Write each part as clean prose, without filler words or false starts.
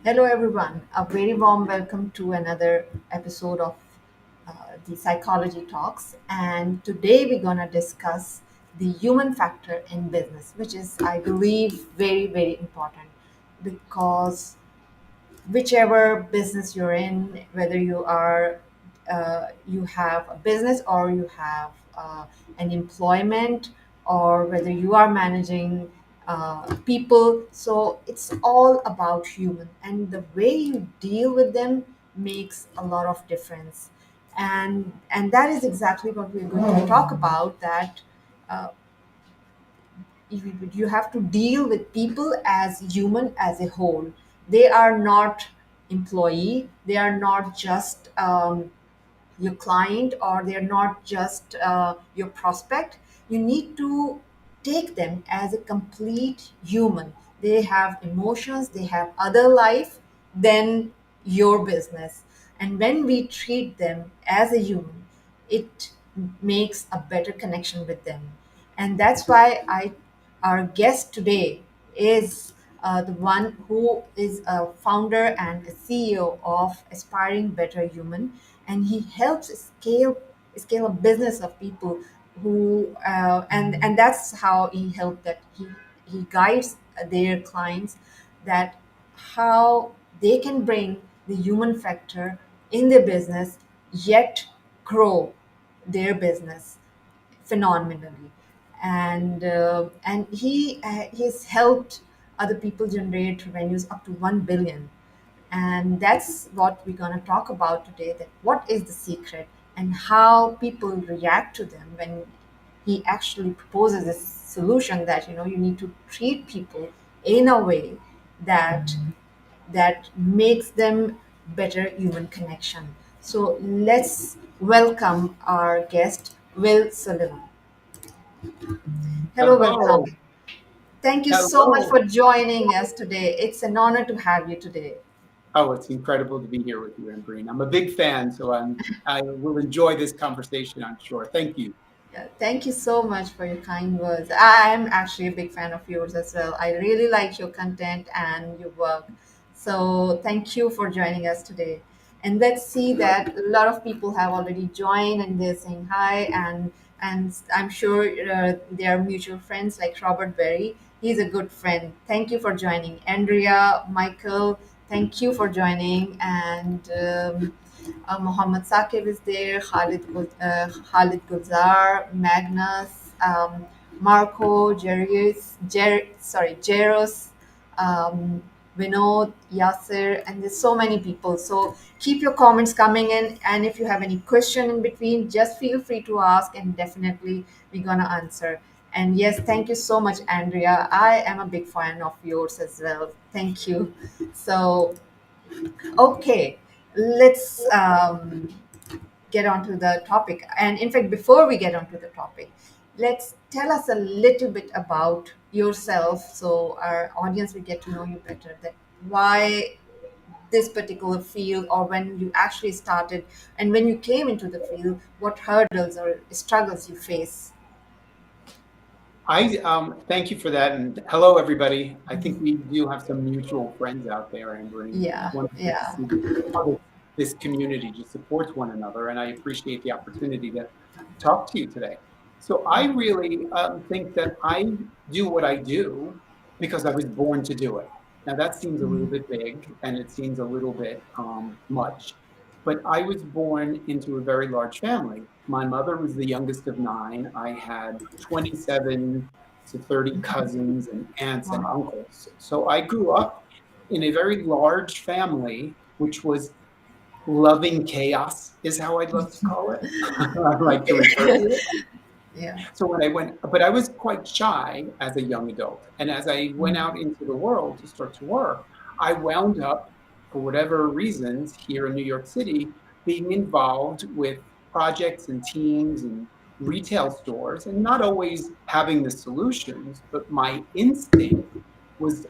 Hello, everyone. A very warm welcome to another episode of the Psychology Talks. And today we're going to discuss the human factor in business, which is, I believe, very, very important because whichever business you're in, whether you have a business or you have an employment, or whether you are managing people, so it's all about human, and the way you deal with them makes a lot of difference. And that is exactly what we're going to talk about. That uh, you have to deal with people as human as a whole. They are not employee, they are not just your client, or they're not just your prospect. You need to take them as a complete human. They have emotions, they have other life than your business. And when we treat them as a human, it makes a better connection with them. And that's why I our guest today is the one who is a founder and a CEO of Aspiring Better Human, and he helps scale a business of people who and that's how he helped that he guides their clients, that how they can bring the human factor in their business, yet grow their business phenomenally. And he's helped other people generate revenues up to 1 billion. And that's what we're going to talk about today, that what is the secret and how people react to them when he actually proposes a solution, that you need to treat people in a way that makes them better human connection. So let's welcome our guest, Will Sullivan. Hello, Hello. welcome. Thank you so much Hello. for joining us today. It's an honor to have you today. Oh, it's incredible to be here with you, Ambreen. I'm a big fan, so I will enjoy this conversation, I'm sure. Thank you. Yeah, thank you so much for your kind words. I'm actually a big fan of yours as well. I really like your content and your work. So thank you for joining us today. And let's see that a lot of people have already joined and they're saying hi, and I'm sure they are mutual friends like Robert Berry. He's a good friend. Thank you for joining. Andrea, Michael, thank you for joining. And Mohammed Saqib is there, Khalid Gulzar, Magnus, Marco, Jeros, um, Vinod, Yasser, and there's so many people. So keep your comments coming in, and if you have any question in between, just feel free to ask, and definitely we're gonna answer. And yes, thank you so much, Andrea. I am a big fan of yours as well. Thank you. So okay, let's get onto the topic. And in fact, before we get onto the topic, let's tell us a little bit about yourself, so our audience will get to know you better. That why this particular field, or when you actually started, and when you came into the field, what hurdles or struggles you face. I thank you for that, and hello, everybody. I think we do have some mutual friends out there, Ambreen. It's Yeah, wonderful to yeah. see how this community just supports one another, and I appreciate the opportunity to talk to you today. So I really think that I do what I do because I was born to do it. Now that seems a little bit big, and it seems a little bit much, but I was born into a very large family. My mother was the youngest of nine. I had 27 to 30 cousins and aunts and Wow. uncles. So I grew up in a very large family, which was loving chaos, is how I'd love to call it. I like to refer to it. Yeah. So when I went, but I was quite shy as a young adult. And as I went out into the world to start to work, I wound up, for whatever reasons, here in New York City, being involved with projects and teams and retail stores, and not always having the solutions, but my instinct was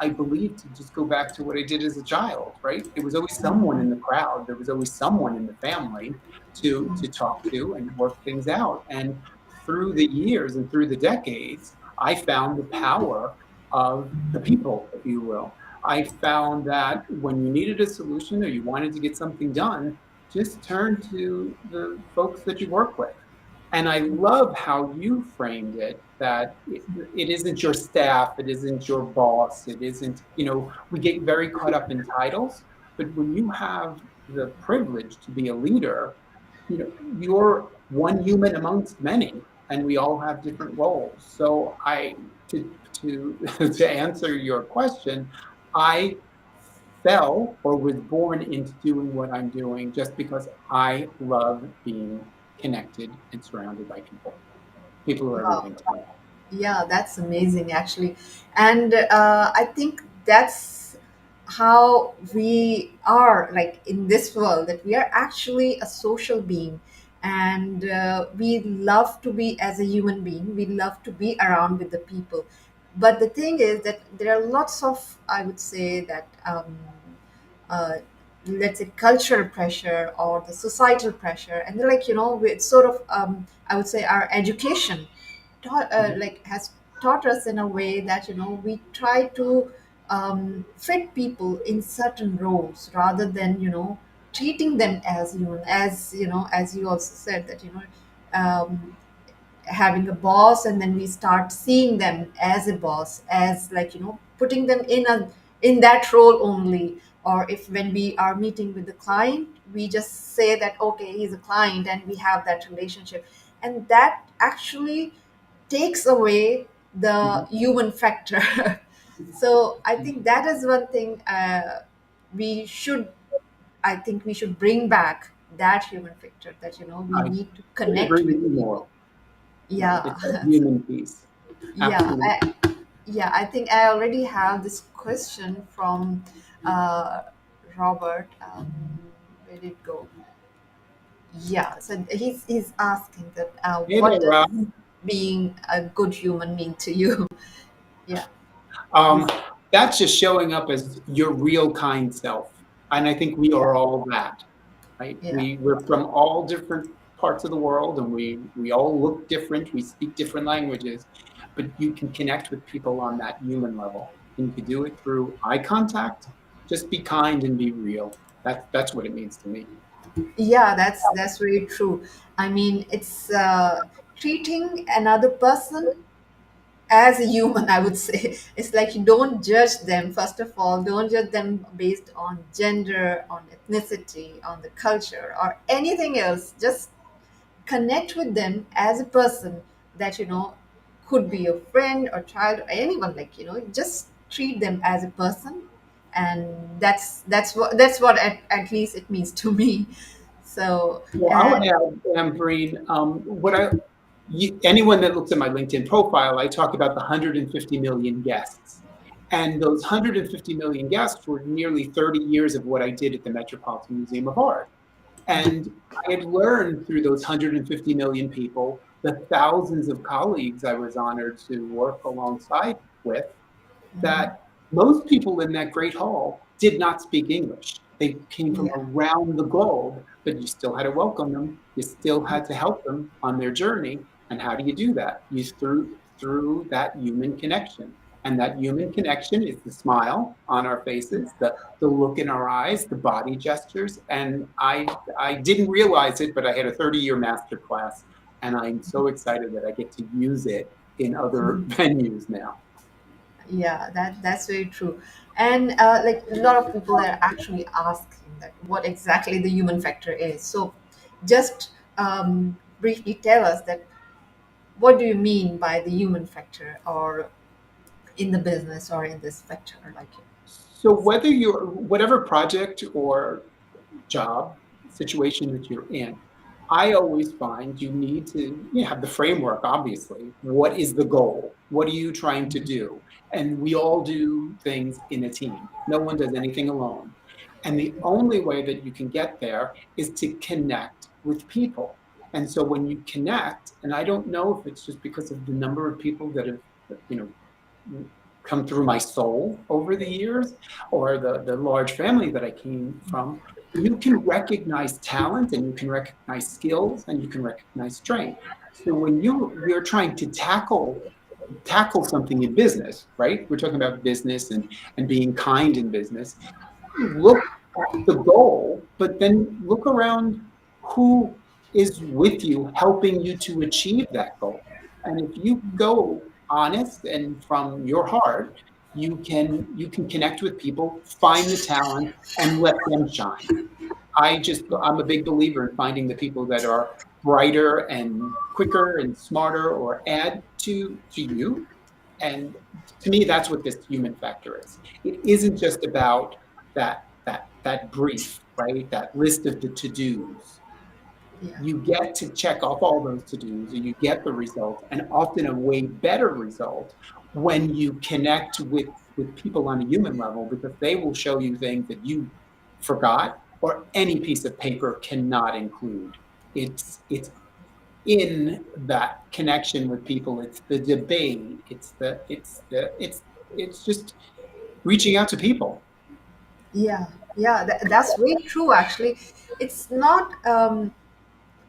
I believe to just go back to what I did as a child, right? There was always someone in the crowd, there was always someone in the family to talk to and work things out. And through the years and through the decades, I found the power of the people, if you will. I found that when you needed a solution or you wanted to get something done, just turn to the folks that you work with. And I love how you framed it, that it isn't your staff, it isn't your boss, it isn't, we get very caught up in titles, but when you have the privilege to be a leader, you're one human amongst many, and we all have different roles. So to to answer your question, I fell or was born into doing what I'm doing just because I love being connected and surrounded by people. People are Wow. everything to me. Yeah, that's amazing, actually. And I think that's how we are, like in this world, that we are actually a social being. And we love to be, as a human being, we love to be around with the people. But the thing is that there are lots of, I would say, that uh, let's say cultural pressure or the societal pressure, and they're like, it's sort of, I would say, our education Mhm, like has taught us in a way that we try to fit people in certain roles rather than treating them as human, as as you also said that having a boss, and then we start seeing them as a boss, as like putting them in that role only. Or if when we are meeting with the client, we just say that okay, he's a client, and we have that relationship, and that actually takes away the mhm, human factor. So I think that is one thing we should I think we should bring back, that human factor, that we I need to couldn't connect agree with with the you more. people. Right, Yeah. it's a human piece. Yeah, Absolutely. yeah, I think I already have this question from uh, Robert. Where did it go? Yeah, so he's asking that Hey what there, does Rob. being a good human mean to you? Yeah, Um, he's that's just showing up as your real kind self. And I think we yeah, are all that, right? yeah. We're from all different parts of the world, and we all look different. We speak different languages, but you can connect with people on that human level. And you can do it through eye contact. Just be kind and be real. That's what it means to me. Yeah, that's very true. I mean, it's treating another person as a human, I would say. It's like you don't judge them, first of all, don't judge them based on gender, on ethnicity, on the culture, or anything else. Just connect with them as a person that could be your friend or child or anyone, like just treat them as a person. And that's what at least it means to me. So, Well, I'll and add, Ambreen, anyone that looks at my LinkedIn profile, I talk about the 150 million guests. And those 150 million guests were nearly 30 years of what I did at the Metropolitan Museum of Art. And I had learned through those 150 million people, the thousands of colleagues I was honored to work alongside with, that most people in that great hall did not speak English. They came from yeah, around the globe, but you still had to welcome them. You still had to help them on their journey. And how do you do that? You through that human connection. And that human connection is the smile on our faces, the look in our eyes, the body gestures. And I didn't realize it, but I had a 30-year master class, and I'm so excited that I get to use it in other venues now. yeah, that's very true. And like a lot of people are actually asking that what exactly the human factor is. So just briefly tell us that what do you mean by the human factor, or in the business, or in this factor, like So whether you're whatever project or job situation that you're in, I always find you need to have the framework, obviously. What is the goal? What are you trying to do? And we all do things in a team. No one does anything alone. And the only way that you can get there is to connect with people. And so when you connect, and I don't know if it's just because of the number of people that have, you know, come through my soul over the years, or the large family that I came from, you can recognize talent and you can recognize skills and you can recognize strength. So when you're trying to tackle tackle something in business, right? We're talking about business and being kind in business. Look at the goal, but then look around who is with you helping you to achieve that goal. And if you go honest and from your heart, you can connect with people, find the talent, and let them shine. I'm a big believer in finding the people that are brighter and quicker and smarter or add to you. And to me, that's what this human factor is. It isn't just about that brief, right? That list of the to-dos. Yeah. You get to check off all those to-dos and you get the result, and often a way better result when you connect with people on a human level, because they will show you things that you forgot or any piece of paper cannot include. It's in that connection with people. It's the debate. It's just reaching out to people. Yeah, yeah, that's very true actually. It's not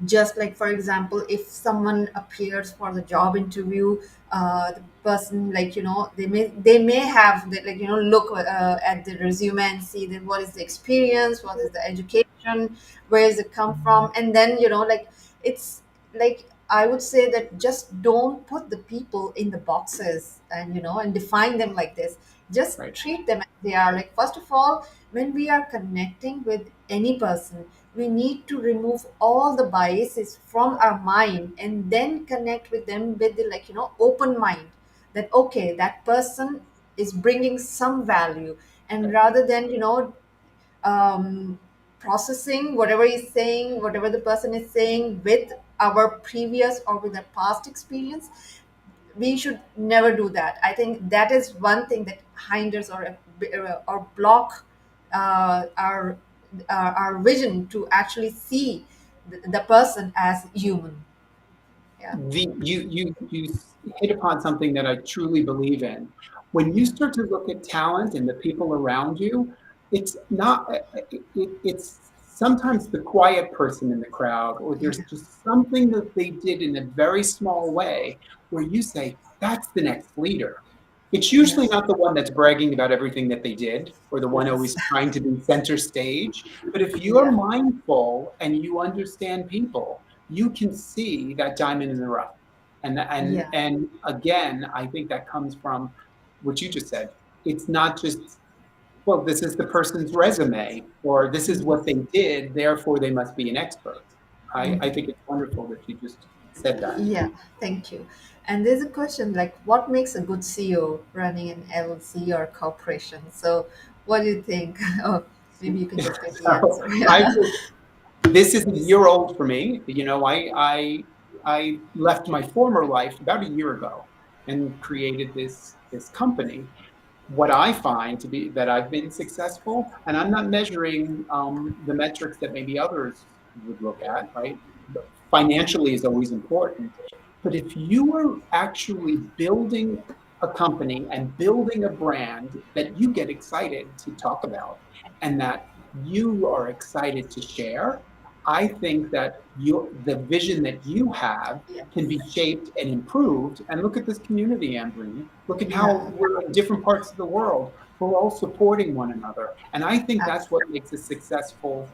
just like, for example, if someone appears for the job interview, the person, like, they may have the, like, look at the resume and see that what is the experience, what is the education, where does it come from, and then, like, it's like, I would say that just don't put the people in the boxes, and and define them like this. Just Right. treat them as they are. Like, first of all, when we are connecting with any person, we need to remove all the biases from our mind and then connect with them with the, like, open mind, that okay, that person is bringing some value, and rather than, um, processing whatever he's saying, whatever the person is saying with our previous or with our past experience, we should never do that. I think that is one thing that hinders or block our our vision to actually see the person as human. Yeah. You hit upon something that I truly believe in. When you start to look at talent and the people around you, it's not it's sometimes the quiet person in the crowd, or there's Yeah. just something that they did in a very small way where you say that's the next leader. It's usually Yes. not the one that's bragging about everything that they did or the one Yes. always trying to be center stage. But if you're Yeah. mindful and you understand people, you can see that diamond in the rough. Yeah. And again, I think that comes from what you just said. It's not just, well, this is the person's resume or this is what they did, therefore they must be an expert. I think it's wonderful that you just said that. Yeah, thank you. And there's a question like, what makes a good CEO running an LLC or corporation? So, what do you think? Oh, maybe you can just get the So answer. I Yeah. would this is a year old for me. You know, I left my former life about a year ago and created this company. What I find to be that I've been successful, and I'm not measuring the metrics that maybe others would look at, right? Financially is always important, but if you are actually building a company and building a brand that you get excited to talk about and that you are excited to share, I think that the vision that you have can be Yes. shaped and improved. And look at this community, Ambrini. Look at how Yeah. we're in different parts of the world. We're all supporting one another. And I think that's what Absolutely. makes a successful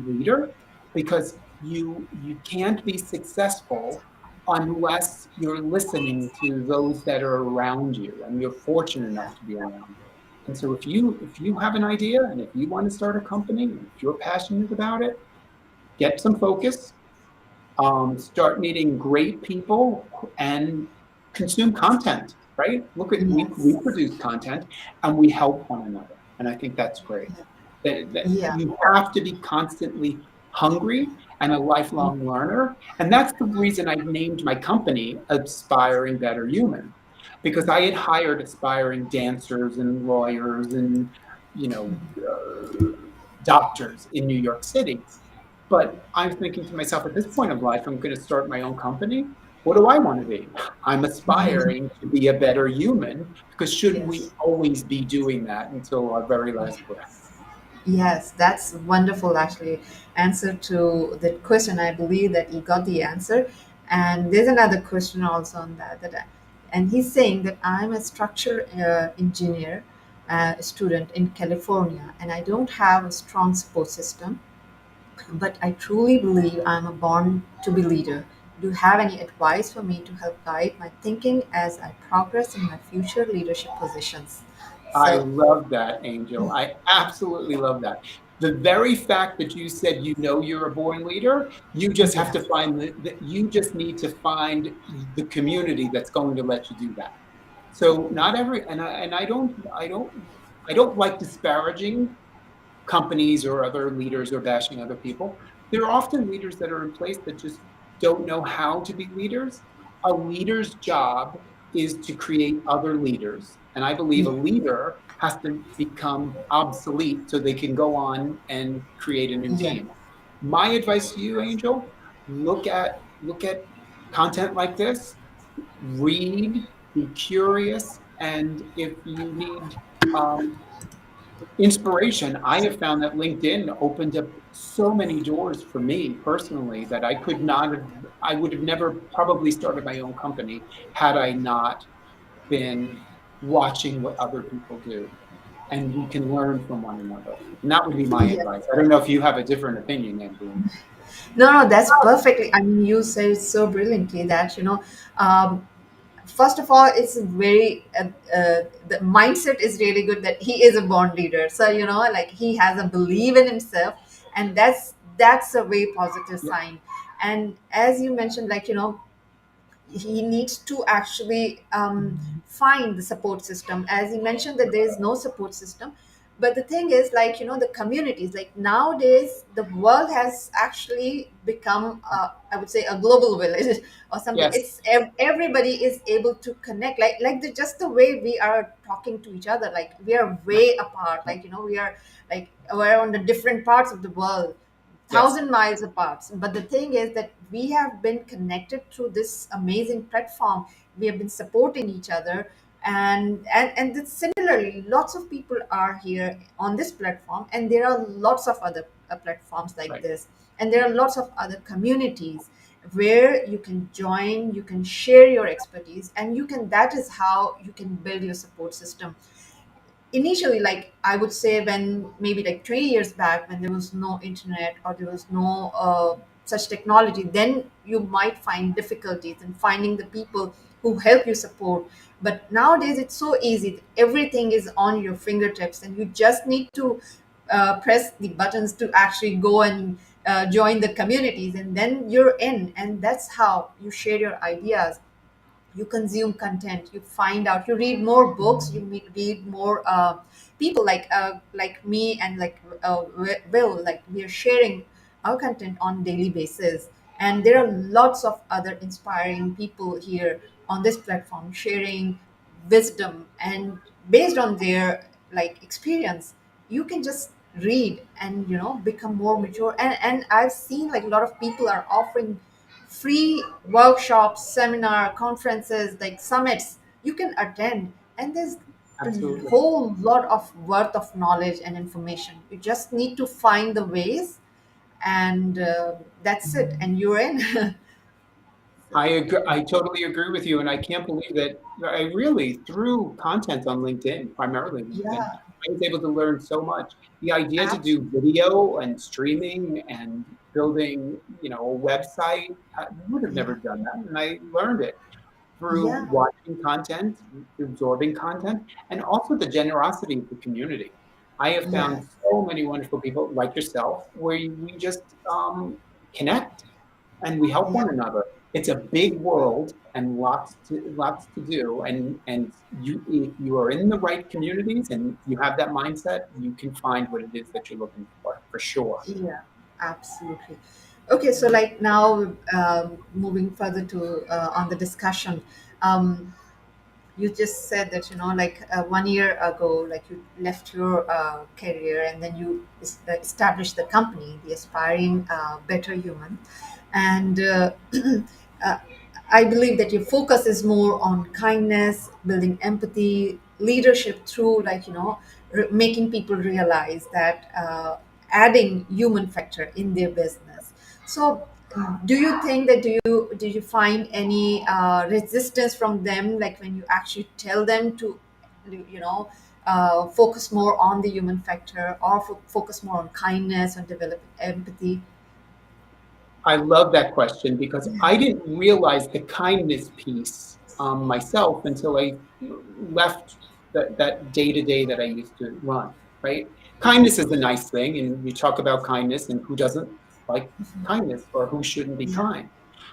leader, because you can't be successful unless you're listening to those that are around you and you're fortunate enough to be around them. And so if you have an idea and if you want to start a company and if you're passionate about it, get some focus, start meeting great people, and consume content, right? Look at we Yes. produce content and we help one another. And I think that's great. That Yeah. you have to be constantly hungry and a lifelong learner. And that's the reason I named my company Aspiring Better Human, because I had hired aspiring dancers and lawyers and, you know, doctors in New York City. But I'm thinking to myself, at this point of life, I'm going to start my own company. What do I want to be? I'm aspiring to be a better human, because shouldn't we Yes. always be doing that until our very last breath? Yes, that's wonderful, actually. Answer to the question. I believe that you got the answer. And there's another question also on that. and he's saying that I'm a structural engineer student in California, and I don't have a strong support system, but I truly believe I'm a born to be leader. Do you have any advice for me to help guide my thinking as I progress in my future leadership positions? I So, love that, Angel. I absolutely love that. The very fact that you said you know you're a born leader, you just have yeah, to find you just need to find the community that's going to let you do that. So not every and I don't like disparaging companies or other leaders or bashing other people. There are often leaders that are in place that just don't know how to be leaders. A leader's job is to create other leaders. And I believe a yeah, leader has to become obsolete so they can go on and create a new yeah, team. My advice to you, Angel, look at content like this, read, be curious, and if you need um, inspiration, I have found that LinkedIn opened up so many doors for me personally that I would have never probably started my own company had I not been watching what other people do. And we can learn from one another. And that would be my yeah. advice. I don't know if you have a different opinion, Andrew. No, no, that's perfectly. I mean, you said so brilliantly that, um, first of all, it's very, the mindset is really good that he is a born leader. So, like he has a belief in himself, and that's a very positive Yeah, sign. And as you mentioned, like, he needs to actually find the support system, as he mentioned that there is no support system. But the thing is, like, the communities, like nowadays the world has actually become, I would say, a global village or something. yes, It's everybody is able to connect, like just the way we are talking to each other, like we are way apart, like, we are, like, we're on the different parts of the world, yes, 1,000 miles apart. But the thing is that we have been connected through this amazing platform. We have been supporting each other, and similarly, lots of people are here on this platform, and there are lots of other platforms like right. this, and there are lots of other communities where you can join, you can share your expertise, and you can. That is how you can build your support system. Initially, like I would say, when maybe like 20 years back, when there was no internet or there was no such technology, then you might find difficulties in finding the people who help you support. But nowadays it's so easy, everything is on your fingertips, and you just need to press the buttons to actually go and join the communities, and then you're in, and that's how you share your ideas, you consume content, you find out, you read more books, you read more people like me, and like Will, like we are sharing our content on daily basis, and there are lots of other inspiring people here on this platform sharing wisdom, and based on their like experience, you can just read and become more mature. And I've seen like a lot of people are offering free workshops, seminar, conferences, like summits you can attend, and there's a Absolutely. whole lot of worth of knowledge and information. You just need to find the ways, and that's it, and you're in. So, I agree, I totally agree with you, and I can't believe that I really, through content on LinkedIn, primarily LinkedIn, yeah, I was able to learn so much. The idea to do absolutely. video and streaming and building, a website, I would have Yeah, never done that, and I learned it through yeah, watching content, absorbing content, and also the generosity of the community. I have yeah, found so many wonderful people like yourself where we just connect and we help yeah, one another. It's a big world and lots to do. And you, if you are in the right communities and you have that mindset, you can find what it is that you're looking for sure. yeah, absolutely. Okay, so like now, moving further to on the discussion, um, you just said that, like 1 year ago, like you left your career, and then you established the company, the Aspiring Better Human. And uh, I believe that your focus is more on kindness, building empathy, leadership through, like, making people realize that adding human factor in their business. So Do you think that did you find any resistance from them, like when you actually tell them to, you know, focus more on the human factor, or focus more on kindness and developing empathy? I love that question because I didn't realize the kindness piece myself until I left that day to day that I used to run, right? Kindness is a nice thing, and you talk about kindness, and who doesn't like kindness or who shouldn't be Yeah. kind?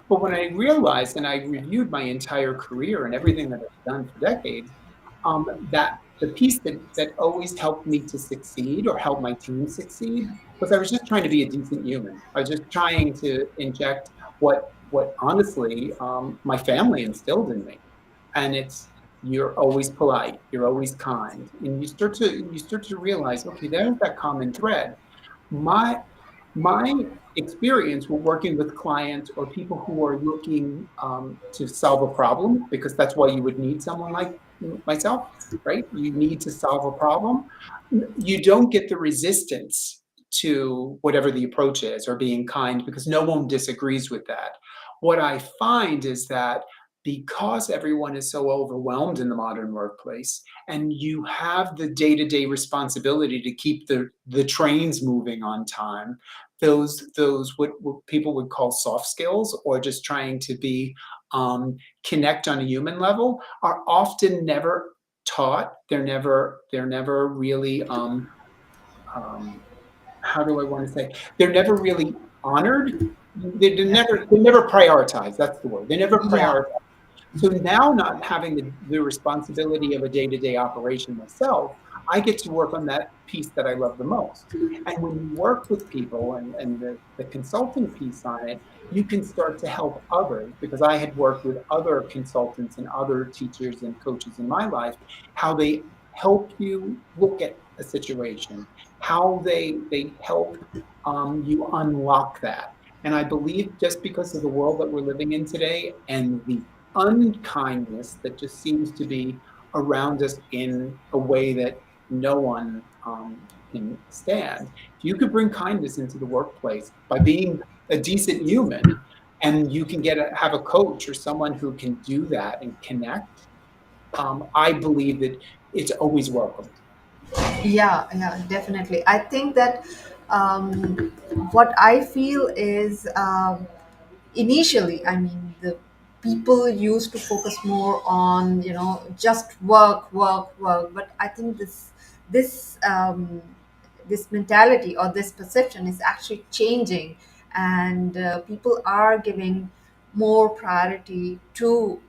But when I realized and I reviewed my entire career and everything that I've done for decades, that the piece that always helped me to succeed or help my team succeed was I was just trying to be a decent human. I was just trying to inject what honestly my family instilled in me, and it's you're always polite, you're always kind, and you start to realize, okay, there's that common thread. My my experience with working with clients or people who are looking to solve a problem, because that's why you would need someone like myself, right? You need to solve a problem. You don't get the resistance to whatever the approach is or being kind because no one disagrees with that. What I find is that because everyone is so overwhelmed in the modern workplace and you have the day-to-day responsibility to keep the trains moving on time, those what people would call soft skills or just trying to be connect on a human level are often never taught. They're never really um, how do I want to say? They're never really honored. Yeah. They're never prioritized. That's the word. They never Yeah. prioritize. So now, not having the responsibility of a day to day operation myself, I get to work on that piece that I love the most. And when you work with people and the consulting piece on it, you can start to help others because I had worked with other consultants and other teachers and coaches in my life, how they help you look at a situation, how they help you unlock that. And I believe just because of the world that we're living in today and the unkindness that just seems to be around us in a way that no one can stand. If you could bring kindness into the workplace by being a decent human, and you can have a coach or someone who can do that and connect, I believe that it's always welcomed. Yeah, yeah, definitely. I think that what I feel is, initially, I mean, the people used to focus more on, you know, just work, work, work. But I think this this mentality or this perception is actually changing, and people are giving more priority to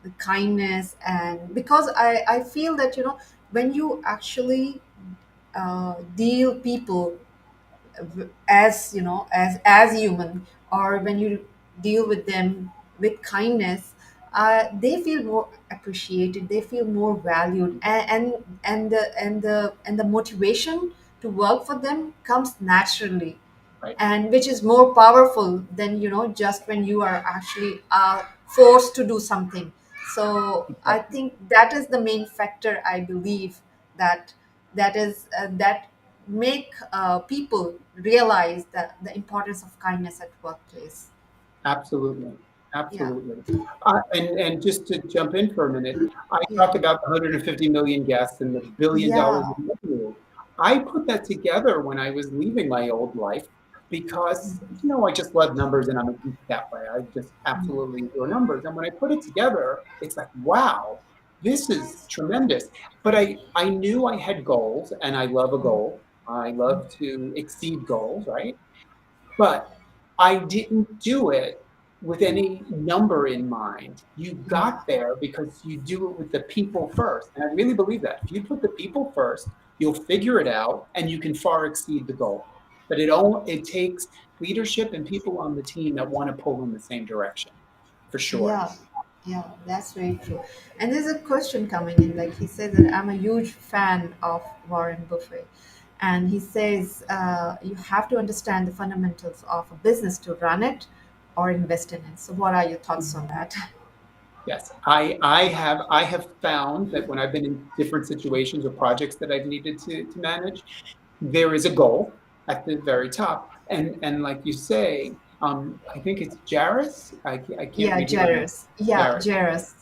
the kindness. And because I feel that, you know, when you actually deal people as, you know, as human, or when you deal with them with kindness, they feel more appreciated, they feel more valued, and the motivation to work for them comes naturally, Right? and which is more powerful than, you know, just when you are actually forced to do something. So I Exactly. think that is the main factor, I believe, that that make people realize that the importance of kindness at workplace. Absolutely. Yeah. Absolutely. And just to jump in for a minute, I Yeah. talked about the 150 million guests and the billion Yeah. dollars in revenue. I put that together when I was leaving my old life because, I just love numbers and I'm a geek that way. I just absolutely adore numbers. And when I put it together, it's like, wow, this is tremendous. But I knew I had goals and I love a goal. I love to exceed goals, right? But I didn't do it with any number in mind. You got Yeah. there because you do it with the people first. And I really believe that. If you put the people first, you'll figure it out and you can far exceed the goal. But it takes leadership and people on the team that want to pull in the same direction, for sure. Yeah, yeah, that's very true. And there's a question coming in. Like, he says that I'm a huge fan of Warren Buffett, and he says you have to understand the fundamentals of a business to run it or invest in it. So, what are your thoughts on that? Yes, I have found that when I've been in different situations or projects that I've needed to manage, there is a goal at the very top. And like you say, I think it's Jairus. I can't Yeah, read your name. Jairus. Yeah, Jairus. Jairus.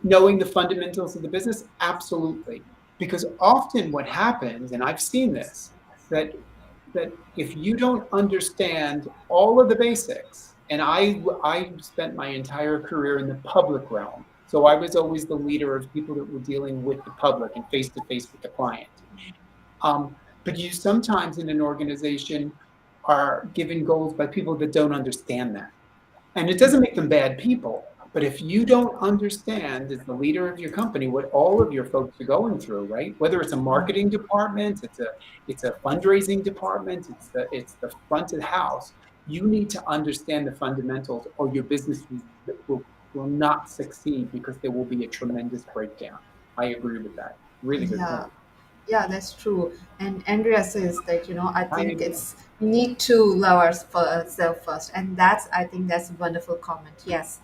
Knowing the fundamentals of the business, absolutely. Because often what happens, and I've seen this, that that if you don't understand all of the basics, and I spent my entire career in the public realm, so I was always the leader of people that were dealing with the public and face to face with the client. Um, but you sometimes in an organization are given goals by people that don't understand that. And it doesn't make them bad people. But if you don't understand as the leader of your company what all of your folks are going through, right? Whether it's a marketing department, it's a fundraising department, it's the front of the house, you need to understand the fundamentals or your business will not succeed because there will be a tremendous breakdown. I agree with that. Really good Yeah, point. yeah, that's true. And Andrea says that, I I think agree. it's need to love ourselves first. And I think that's a wonderful comment. Yes,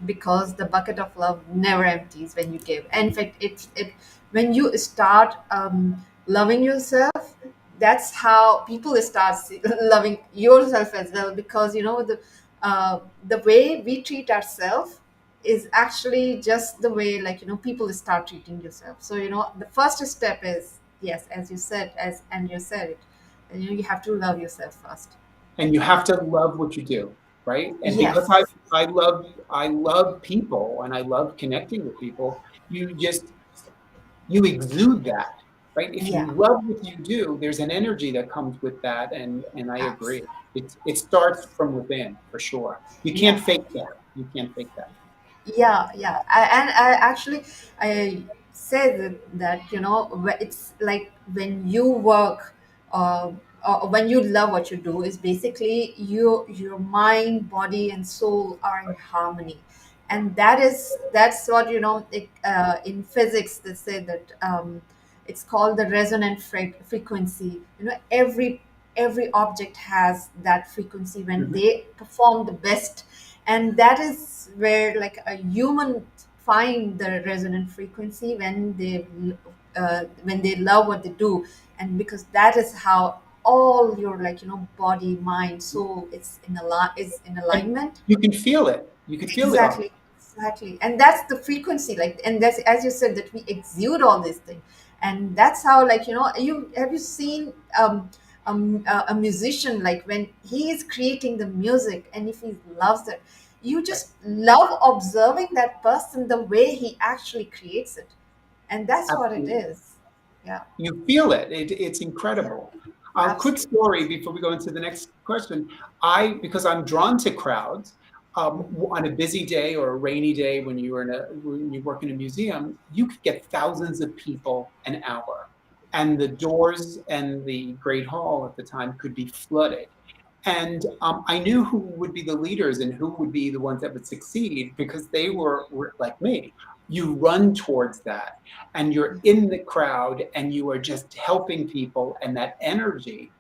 because the bucket of love never empties when you give. And in fact, when you start loving yourself, that's how people start loving yourself as well. Because, the way we treat ourselves is actually just the way, like, people start treating yourself. So, the first step is, yes, as you said, and you said it, you have to love yourself first. And you have to love what you do, right? And because Yes. I love people and I love connecting with people, you exude that, right? If you Yeah. love what you do, there's an energy that comes with that, and I Abs- agree. It starts from within for sure. You can't yeah. fake that. You can't fake that. Yeah. And I actually, I say that it's like when you work, uh, or when you love what you do, is basically your mind, body, and soul are in harmony. And that's what, in physics they say that, it's called the resonant frequency. Every object has that frequency when Mhm. they perform the best. And that is where, like, a human find the resonant frequency when they love what they do. And because that is how all your, like, body, mind, soul is in And alignment. you can feel it. You can feel it on. Exactly. And that's the frequency, like, and that's, as you said, that we exude all these things. And that's how, like, you seen a musician, like, when he is creating the music, and if he loves it, you Right. just love observing that person, the way he actually creates it. And that's what it Absolutely. is. Yeah. You feel it. It's Yeah. incredible. Quick Absolutely. story before we go into the next question. Because I'm drawn to crowds. On a busy day or a rainy day, when you work in a museum, you could get thousands of people an hour, and the doors and the Great Hall at the time could be flooded. And I knew who would be the leaders and who would be the ones that would succeed because they were like me. You run towards that and you're in the crowd and you are just helping people, and that energy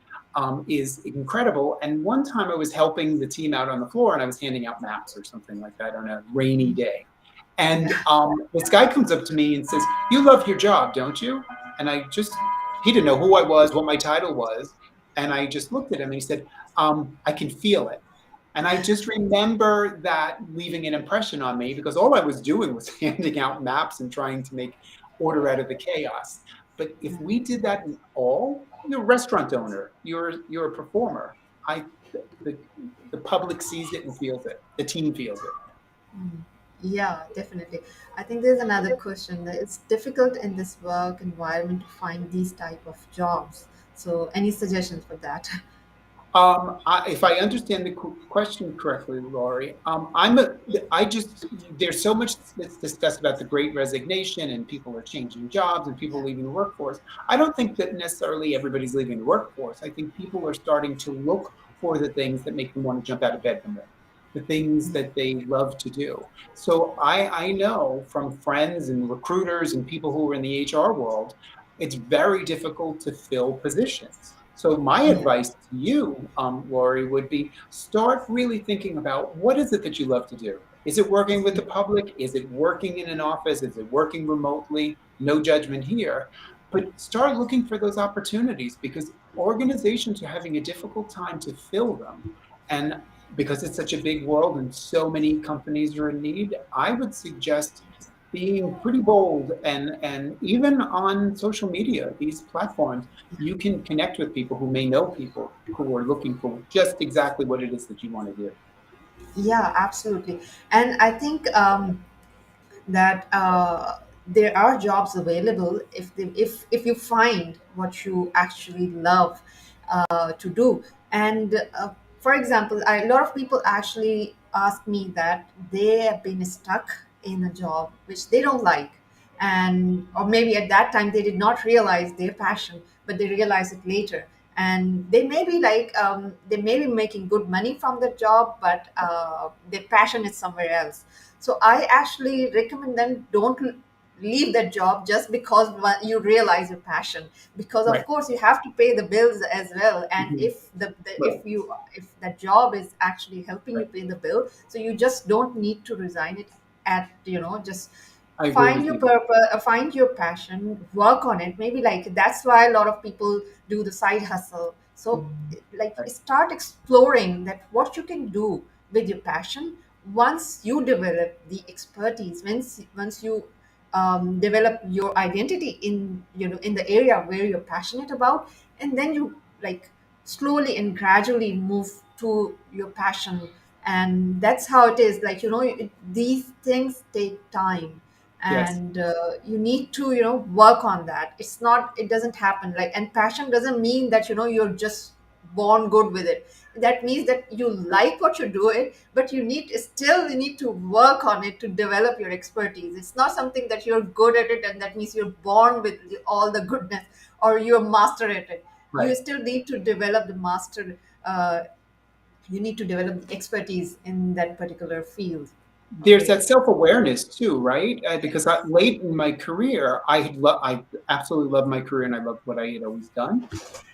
is incredible. And one time I was helping the team out on the floor and I was handing out maps or something like that on a rainy day. And Yeah. this guy comes up to me and says, "You love your job, don't you?" And he didn't know who I was, what my title was. And I just looked at him and he said, "I can feel it." And I just remember that leaving an impression on me because all I was doing was handing out maps and trying to make order out of the chaos. But if we did that in all, you're a restaurant owner, you're a performer. I the the public sees it and feels it. The team feels it. Mm. Yeah, definitely. I think there's another question that it's difficult in this work environment to find these type of jobs. So, any suggestions for that? If I understand the question correctly, Laurie, there's so much that's discussed about the great resignation and people are changing jobs and people Yeah. leaving the workforce. I don't think that necessarily everybody's leaving the workforce. I think people are starting to look for the things that make them want to jump out of bed in the morning, the things that they love to do. So I know from friends and recruiters and people who are in the HR world, it's very difficult to fill positions. So my Yeah. advice to you, Lori, would be start really thinking about what is it that you love to do. Is it working with the public? Is it working in an office? Is it working remotely? No judgment here. But start looking for those opportunities because organizations are having a difficult time to fill them. And because it's such a big world and so many companies are in need, I would suggest being pretty bold, and even on social media, these platforms, you can connect with people who may know people who are looking for just exactly what it is that you want to do. Yeah, absolutely. And I think that there are jobs available if you find what you actually love to do. And for example, a lot of people actually ask me that they have been stuck in a job which they don't like, and or maybe at that time they did not realize their passion, but they realize it later. And they may be like they may be making good money from the job, but their passion is somewhere else. So I actually recommend them, don't leave that job just because you realize your passion, because of Right. course you have to pay the bills as well. And Mhm. if Right. if that job is actually helping you Right. pay the bill, so you just don't need to resign it at, just I agree find with your you. purpose, find your passion, work on it. Maybe like that's why a lot of people do the side hustle. So like Right. start exploring that what you can do with your passion. Once you develop the expertise, once you develop your identity in, in the area where you're passionate about, and then you like slowly and gradually move to your passion. And that's how it is, like, these things take time. Yes. And you need to, work on that. It doesn't happen like, and passion doesn't mean that, you're just born good with it. That means that you like what you do it, but you need to work on it to develop your expertise. It's not something that you're good at it and that means you're born with all the goodness, or you're master at it. You Right. still need to develop the master. You need to develop the expertise in that particular field. There's Okay. that self-awareness too, right? Because late in my career, I absolutely loved my career and I loved what I had always done.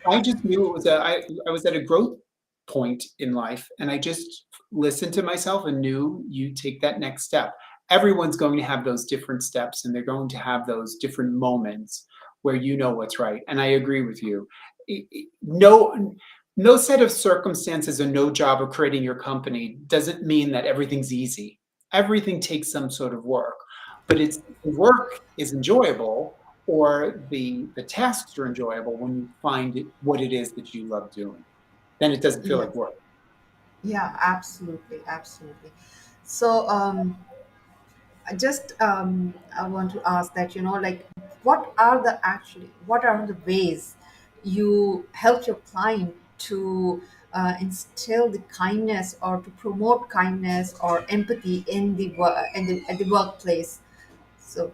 I just knew it was I was at a growth point in life, and I just listened to myself and knew you take that next step. Everyone's going to have those different steps, and they're going to have those different moments where you know what's right. And I agree with you. No set of circumstances or no job or creating your company doesn't mean that everything's easy. Everything takes some sort of work, but it's the work is enjoyable, or the tasks are enjoyable when you find what it is that you love doing. Then it doesn't feel Yeah. like work. Yeah, absolutely, absolutely. So I want to ask that, like, what are the ways you help your client to instill the kindness, or to promote kindness or empathy in the at the workplace? So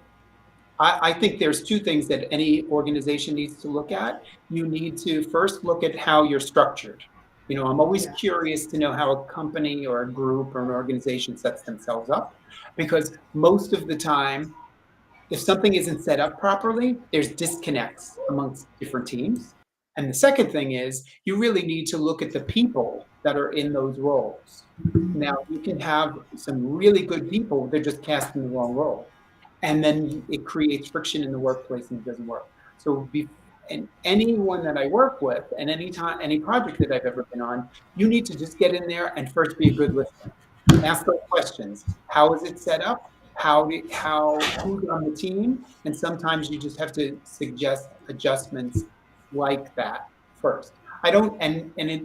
I think there's two things that any organization needs to look at. You need to first look at how you're structured. I'm always yeah. curious to know how a company or a group or an organization sets themselves up, because most of the time, if something isn't set up properly, there's disconnects amongst different teams. And the second thing is you really need to look at the people that are in those roles. Now, you can have some really good people, they're just cast in the wrong role. And then it creates friction in the workplace and it doesn't work. So, and anyone that I work with, and any project that I've ever been on, you need to just get in there and first be a good listener. Ask those questions. How is it set up? Who's on the team? And sometimes you just have to suggest adjustments like that first. I don't,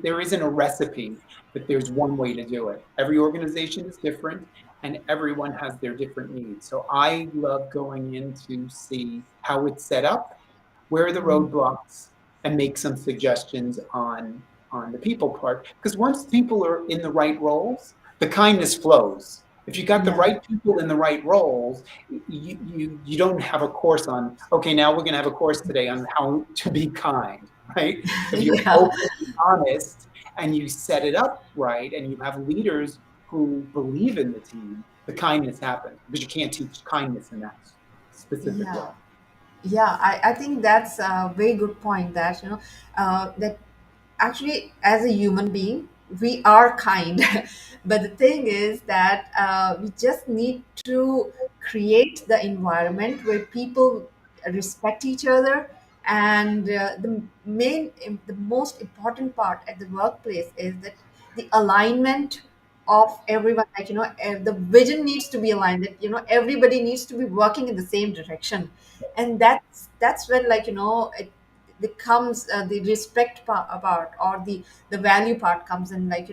there isn't a recipe that there's one way to do it. Every organization is different and everyone has their different needs. So I love going in to see how it's set up, where are the roadblocks, and make some suggestions on the people part. Because once people are in the right roles, the kindness flows. If you got the Yeah. right people in the right roles, you don't have a course on, okay, now we're going to have a course today on how to be kind, right? If you're Yeah. open and honest and you set it up right and you have leaders who believe in the team, the kindness happens, because you can't teach kindness in that specific way. Yeah. Yeah, I think that's a very good point, that that actually, as a human being, we are kind. But the thing is that we just need to create the environment where people respect each other. And the most important part at the workplace is that the alignment of everyone, like the vision needs to be aligned, that everybody needs to be working in the same direction. And that's when, like it becomes the respect part, or the value part comes in, like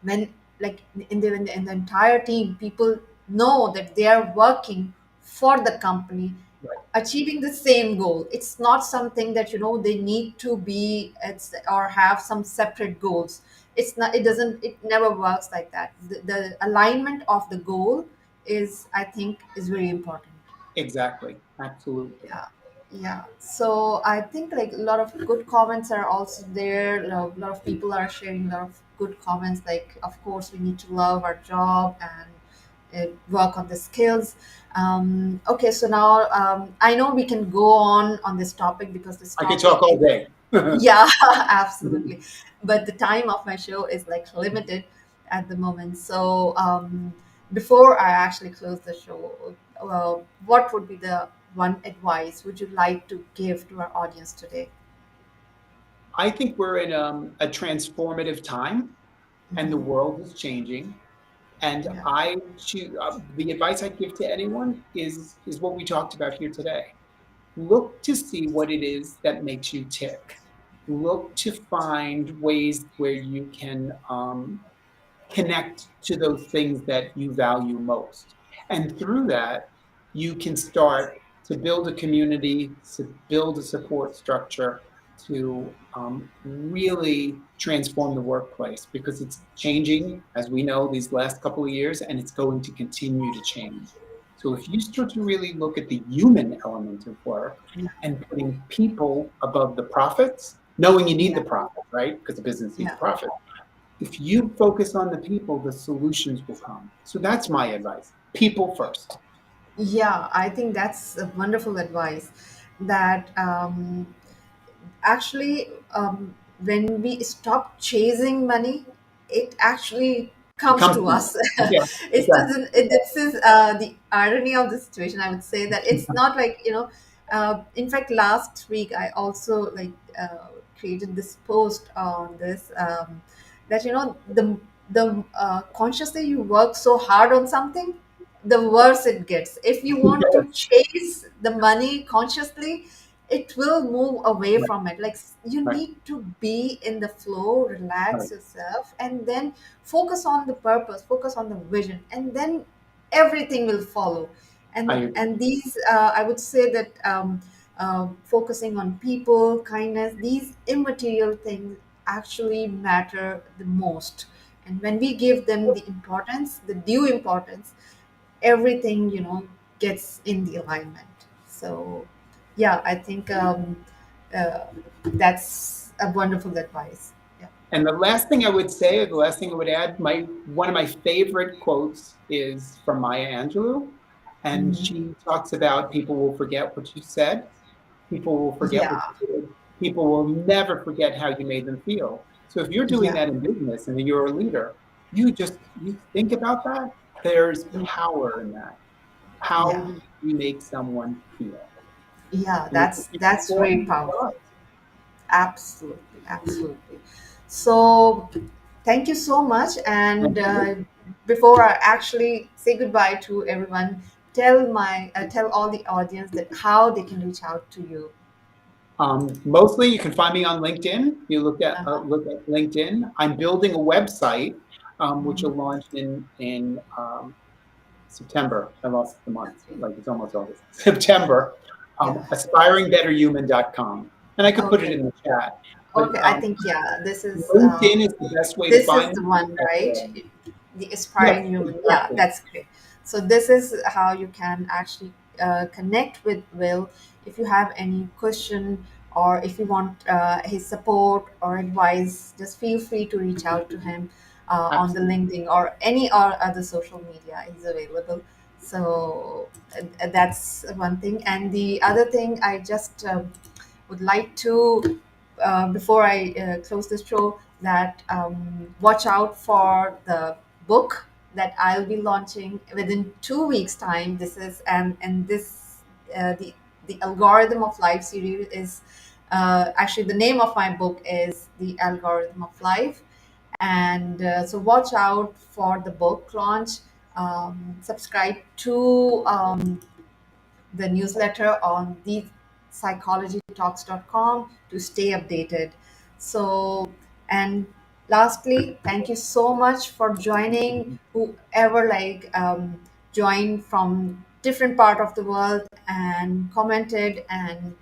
when, like in the entire team, people know that they are working for the company, Right. achieving the same goal. It's not something that they need to be, it's, or have some separate goals. It's not, it doesn't, it never works like that. The alignment of the goal is, I think, is very important. Exactly. Absolutely. Yeah, yeah. So I think, like, a lot of good comments are also there. A lot of people are sharing a lot of good comments. Like, of course, we need to love our job and work on the skills. Okay, so now I know we can go on this topic, because this I could topic talk all is, day. yeah, absolutely. But the time of my show is, like, limited at the moment. So before I actually close the show, what would be the one advice would you like to give to our audience today? I think we're in a transformative time, and the Hmm. world is changing. And Yeah, I choose the advice I give to anyone is what we talked about here today. Look to see what it is that makes you tick. Look to find ways where you can connect to those things that you value most. And through that, you can start to build a community, to build a support structure, to really transform the workplace, because it's changing, as we know, these last couple of years, and it's going to continue to change. So if you start to really look at the human element of work yeah, and putting people above the profits, knowing you need the yeah, profit, right? Because the business needs yeah. profit. If you focus on the people, the solutions will come. So that's my advice. People first. Yeah, I think that's a wonderful advice. That actually, when we stop chasing money, it actually It comes comes to to you. us. Yeah, It exactly. doesn't, this is the irony of the situation, I would say. That it's not like, in fact, last week I also, like, created this post on this, that the consciously you work so hard on something, the worse it gets. If you want to Yes. chase the money consciously, it will move away Right, from it. Like, you right, need to be in the flow, right. relax yourself, and then focus on the purpose, focus on the vision, and then everything will follow. I and agree. and these, I would say that, focusing on people, kindness, these immaterial things actually matter the most. And when we give them the importance, the due importance, everything, gets in the alignment. So yeah, I think, uh, that's a wonderful advice. Yeah. And the last thing I would say, or the last thing I would add, my one of my favorite quotes is from Maya Angelou, and Mhm. she talks about people will forget what you said, people will forget what Yeah, you did, people will never forget how you made them feel. So if you're doing yeah, that in business and you're a leader, you think about that. There's power in that. How yeah, do we make someone feel? yeah. And it's That's very important powerful. for us. Absolutely, absolutely. So thank you so much. And Thank you. before I actually say goodbye to everyone, tell all the audience that how they can reach out to you. Mostly, you can find me on LinkedIn. You Uh-huh. look at LinkedIn. I'm building a website, which will Mhm. launch in September. I lost the month, like it's almost August. September. Yeah. Aspiringbetterhuman.com, and I could put it Okay. in the chat. But Okay. I think, yeah, LinkedIn is the best way to this is find the me. one, That's right? there. The Yes, aspiring human. Yeah, exactly. that's great. So this is how you can actually connect with Will. If you have any question, or if you want his support or advice, just feel free to reach out to him on the Absolutely. LinkedIn or any or other social media. He's available. So that's one thing. And the other thing, I just would like to, before I close this show, that watch out for the book that I'll be launching within 2 weeks' time. This is and this the Algorithm of Life series is, actually, the name of my book is The Algorithm of Life. And so watch out for the book launch. Subscribe to the newsletter on thepsychologytalks.com to stay updated. So, and lastly, thank you so much for joining. Whoever joined from different part of the world and commented and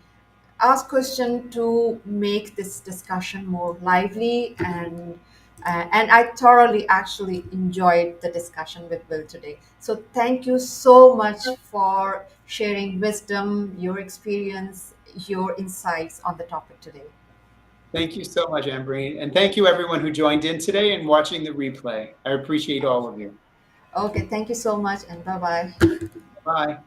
ask question to make this discussion more lively, and I thoroughly actually enjoyed the discussion with Will today. So thank you so much for sharing wisdom, your experience, your insights on the topic today. Thank you so much, Ambreen. And thank you, everyone who joined in today and watching the replay. I appreciate all of you. Okay, thank you so much, and bye bye. Bye.